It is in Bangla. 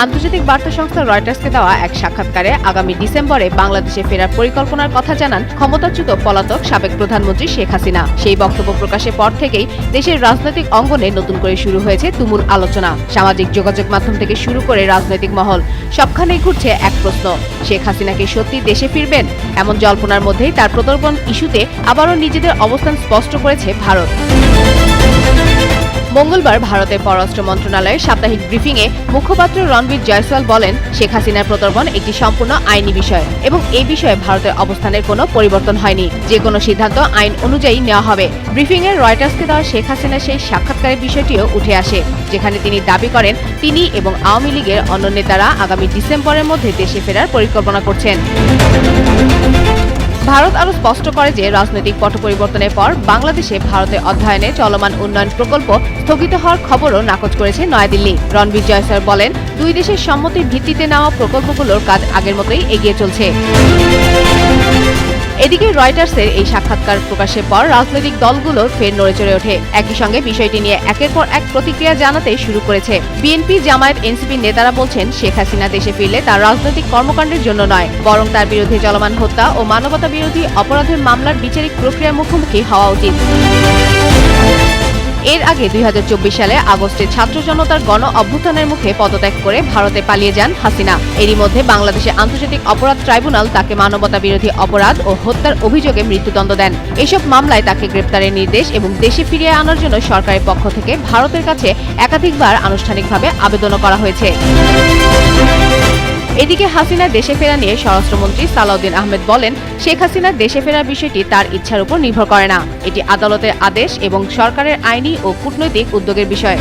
আন্তর্জাতিক বার্তা সংস্থা রয়টার্সকে দেওয়া এক সাক্ষাৎকারে আগামী ডিসেম্বরে বাংলাদেশে ফেরার পরিকল্পনার কথা জানান ক্ষমতাচ্যুত পলাতক সাবেক প্রধানমন্ত্রী শেখ হাসিনা। সেই বক্তব্য প্রকাশের পর থেকেই দেশের রাজনৈতিক অঙ্গনে নতুন করে শুরু হয়েছে তুমুল আলোচনা। সামাজিক যোগাযোগ মাধ্যম থেকে শুরু করে রাজনৈতিক মহল সবখানেই ঘুরছে এক প্রশ্ন, শেখ হাসিনা কি সত্যি দেশে ফিরবেন? এমন জল্পনার মধ্যেই তার প্রত্যর্পণ ইস্যুতে আবারও নিজেদের অবস্থান স্পষ্ট করেছে ভারত। মঙ্গলবার ভারতের পররাষ্ট্র মন্ত্রণালয়ের সাপ্তাহিক ব্রিফিংয়ে মুখপাত্র রণবীর জয়সওয়াল বলেন, শেখ হাসিনার প্রত্যর্পণ একটি সম্পূর্ণ আইনি বিষয় এবং এই বিষয়ে ভারতের অবস্থানের কোনো পরিবর্তন হয়নি। যে কোনো সিদ্ধান্ত আইন অনুযায়ী নেওয়া হবে। ব্রিফিংয়ে রয়টার্সকে দেওয়া শেখ হাসিনার সেই সাক্ষাৎকারের বিষয়টিও উঠে আসে, যেখানে তিনি দাবি করেন তিনি এবং আওয়ামী লীগের অন্য নেতারা আগামী ডিসেম্বরের মধ্যে দেশে ফেরার পরিকল্পনা করছেন। ভারত আরও স্পষ্ট করে যে রাজনৈতিক পট পরিবর্তনের পর বাংলাদেশে ভারতের অধ্যয়নে চলমান উন্নয়ন প্রকল্প স্থগিত হওয়ার খবরও নাকচ করেছে নয়াদিল্লি। রণবীর জয়সওয়াল বলেন, দুই দেশের সম্মতির ভিত্তিতে নেওয়া প্রকল্পগুলোর কাজ আগের মতোই এগিয়ে চলছে। এদিকে রয়টার্সের এই সাক্ষাৎকার প্রকাশের পর রাজনৈতিক দলগুলো ফের নড়েচড়ে ওঠে। একই সঙ্গে বিষয়টি নিয়ে একের পর এক প্রতিক্রিয়া জানাতে শুরু করেছে। বিএনপি, জামায়াত, এনসিপি নেতারা বলছেন, শেখ হাসিনা দেশে ফিরলে তার রাজনৈতিক কর্মকাণ্ডের জন্য নয়, বরং তার বিরুদ্ধে চলমান হত্যা ও মানবতা বিরোধী অপরাধের মামলার বিচারিক প্রক্রিয়ার মুখোমুখি হওয়া উচিত। এর আগে 2024 সালে আগস্টে ছাত্র জনতার গণ অভ্যুত্থানের মুখে পদত্যাগ করে ভারতে পালিয়ে যান হাসিনা। এরই মধ্যে বাংলাদেশে আন্তর্জাতিক অপরাধ ট্রাইব্যুনাল তাকে মানবতা বিরোধী অপরাধ ও হত্যার অভিযোগে মৃত্যুদণ্ড দেন। এসব মামলায় তাকে গ্রেপ্তারের নির্দেশ এবং দেশে ফিরিয়ে আনার জন্য সরকারের পক্ষ থেকে ভারতের কাছে একাধিকবার আনুষ্ঠানিকভাবে আবেদনও করা হয়েছে। এদিকে হাসিনা দেশে ফেরা নিয়ে স্বরাষ্ট্রমন্ত্রী সালাউদ্দিন আহমেদ বলেন, শেখ হাসিনার দেশে ফেরার বিষয়টি তার ইচ্ছার উপর নির্ভর করে না। এটি আদালতের আদেশ এবং সরকারের আইনি ও কূটনৈতিক উদ্যোগের বিষয়।